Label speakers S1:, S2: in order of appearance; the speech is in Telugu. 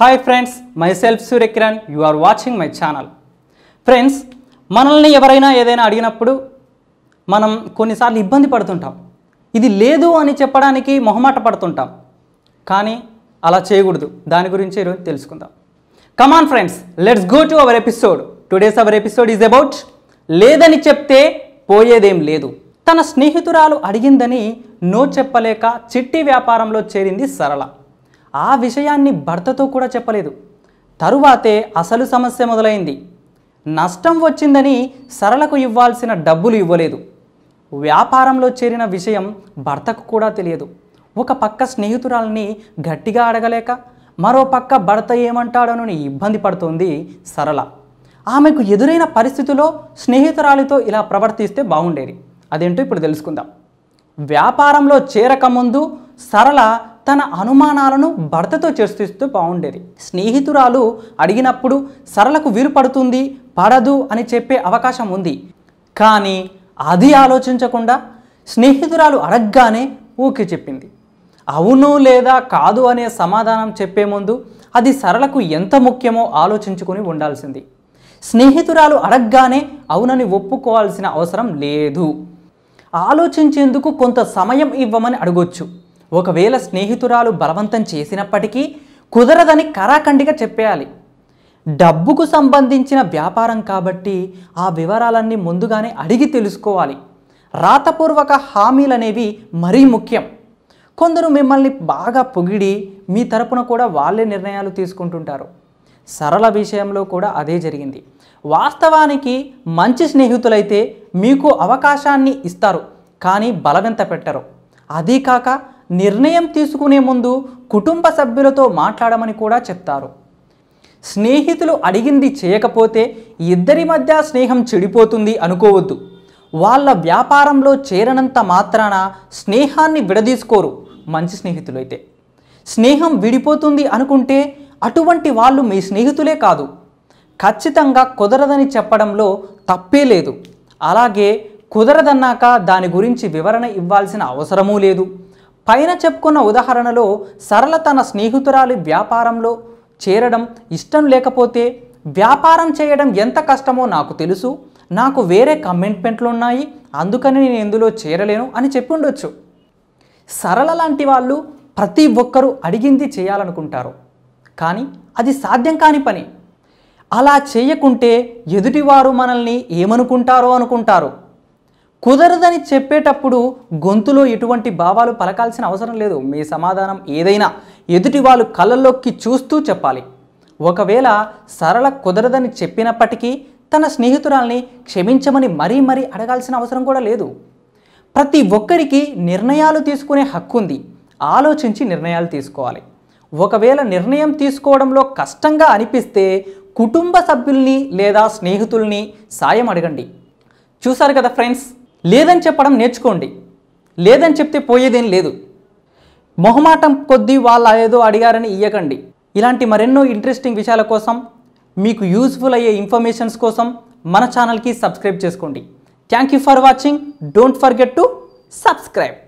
S1: Hi friends, myself Surya Kiran. You are watching my channel. Friends, మనల్ని ఎవరైనా ఏదైనా అడిగినప్పుడు మనం కొన్నిసార్లు ఇబ్బంది పడుతుంటాం. ఇది లేదు అని చెప్పడానికి మొహమాట పడుతుంటాం. కానీ అలా చేయకూడదు. దాని గురించి ఈరోజు తెలుసుకుందాం. Come on friends, let's go to our episode. Today's our episode is about లేదని చెప్తే పోయేదేం లేదు. తన స్నేహితురాలు అడిగిందని నో చెప్పలేక చిట్టి వ్యాపారంలో చేరింది సరళ. ఆ విషయాన్ని భర్తతో కూడా చెప్పలేదు. తరువాతే అసలు సమస్య మొదలైంది. నష్టం వచ్చిందని సరళకు ఇవ్వాల్సిన డబ్బులు ఇవ్వలేదు. వ్యాపారంలో చేరిన విషయం భర్తకు కూడా తెలియదు. ఒక పక్క స్నేహితురాలని గట్టిగా అడగలేక మరో పక్క భర్త ఏమంటాడోనని ఇబ్బంది పడుతోంది సరళ. ఆమెకు ఎదురైన పరిస్థితిలో స్నేహితురాలితో ఇలా ప్రవర్తిస్తే బాగుండేది. అదేంటో ఇప్పుడు తెలుసుకుందాం. వ్యాపారంలో చేరకముందు సరళ తన అనుమానాలను భర్తతో చర్చిస్తూ బాగుండేది. స్నేహితురాలు అడిగినప్పుడు సరళకు వీలు పడుతుంది పడదు అని చెప్పే అవకాశం ఉంది. కానీ అది ఆలోచించకుండా స్నేహితురాలు అడగగానే ఊకే చెప్పింది. అవును లేదా కాదు అనే సమాధానం చెప్పే ముందు అది సరళకు ఎంత ముఖ్యమో ఆలోచించుకొని ఉండాల్సింది. స్నేహితురాలు అడగగానే అవునని ఒప్పుకోవాల్సిన అవసరం లేదు. ఆలోచించేందుకు కొంత సమయం ఇవ్వమని అడగొచ్చు. ఒకవేళ స్నేహితురాలు బలవంతం చేసినప్పటికీ కుదరదని కరాఖండిగా చెప్పేయాలి. డబ్బుకు సంబంధించిన వ్యాపారం కాబట్టి ఆ వివరాలన్నీ ముందుగానే అడిగి తెలుసుకోవాలి. రాతపూర్వక హామీలనేవి మరీ ముఖ్యం. కొందరు మిమ్మల్ని బాగా పొగిడి మీ తరపున కూడా వాళ్ళే నిర్ణయాలు తీసుకుంటుంటారు. సరళ విషయంలో కూడా అదే జరిగింది. వాస్తవానికి మంచి స్నేహితులైతే మీకు అవకాశాన్ని ఇస్తారు, కానీ బలవంత పెట్టరు. అదీ కాక నిర్ణయం తీసుకునే ముందు కుటుంబ సభ్యులతో మాట్లాడమని కూడా చెప్తారు. స్నేహితులు అడిగింది చేయకపోతే ఇద్దరి మధ్య స్నేహం చెడిపోతుంది అనుకోవద్దు. వాళ్ళ వ్యాపారంలో చేరనంత మాత్రాన స్నేహాన్ని విడదీసుకోరు మంచి స్నేహితులైతే. స్నేహం విడిపోతుంది అనుకుంటే అటువంటి వాళ్ళు మీ స్నేహితులే కాదు. ఖచ్చితంగా కుదరదని చెప్పడంలో తప్పే లేదు. అలాగే కుదరదన్నాక దాని గురించి వివరణ ఇవ్వాల్సిన అవసరమూ లేదు. పైన చెప్పుకున్న ఉదాహరణలో సరళ తన స్నేహితురాలి వ్యాపారంలో చేరడం ఇష్టం లేకపోతే వ్యాపారం చేయడం ఎంత కష్టమో నాకు తెలుసు, నాకు వేరే కమిట్మెంట్లు ఉన్నాయి, అందుకని నేను ఇందులో చేరలేను అని చెప్పి ఉండొచ్చు. సరళ లాంటి వాళ్ళు ప్రతి ఒక్కరూ అడిగింది చేయాలనుకుంటారు, కానీ అది సాధ్యం కాని పని. అలా చేయకుంటే ఎదుటివారు మనల్ని ఏమనుకుంటారో అనుకుంటారు. కుదరదని చెప్పేటప్పుడు గొంతులో ఎటువంటి భావాలు పలకాల్సిన అవసరం లేదు. మీ సమాధానం ఏదైనా ఎదుటి వాళ్ళు కళ్ళల్లోకి చూస్తూ చెప్పాలి. ఒకవేళ సరళ కుదరదని చెప్పినప్పటికీ తన స్నేహితురాల్ని క్షమించమని మరీ అడగాల్సిన అవసరం కూడా లేదు. ప్రతి ఒక్కరికి నిర్ణయాలు తీసుకునే హక్కు ఉంది. ఆలోచించి నిర్ణయాలు తీసుకోవాలి. ఒకవేళ నిర్ణయం తీసుకోవడంలో కష్టంగా అనిపిస్తే కుటుంబ సభ్యుల్ని లేదా స్నేహితుల్ని సాయం అడగండి. చూసారు కదా ఫ్రెండ్స్, లేదని చెప్పడం నేర్చుకోండి. లేదని చెప్తే పోయేదేం లేదు. మొహమాటం కొద్దీ వాళ్ళు ఏదో అడిగారని ఇయ్యకండి. ఇలాంటి మరెన్నో ఇంట్రెస్టింగ్ విషయాల కోసం, మీకు యూస్ఫుల్ అయ్యే ఇన్ఫర్మేషన్స్ కోసం మన ఛానల్కి సబ్స్క్రైబ్ చేసుకోండి. Thank you for watching. Don't forget to subscribe.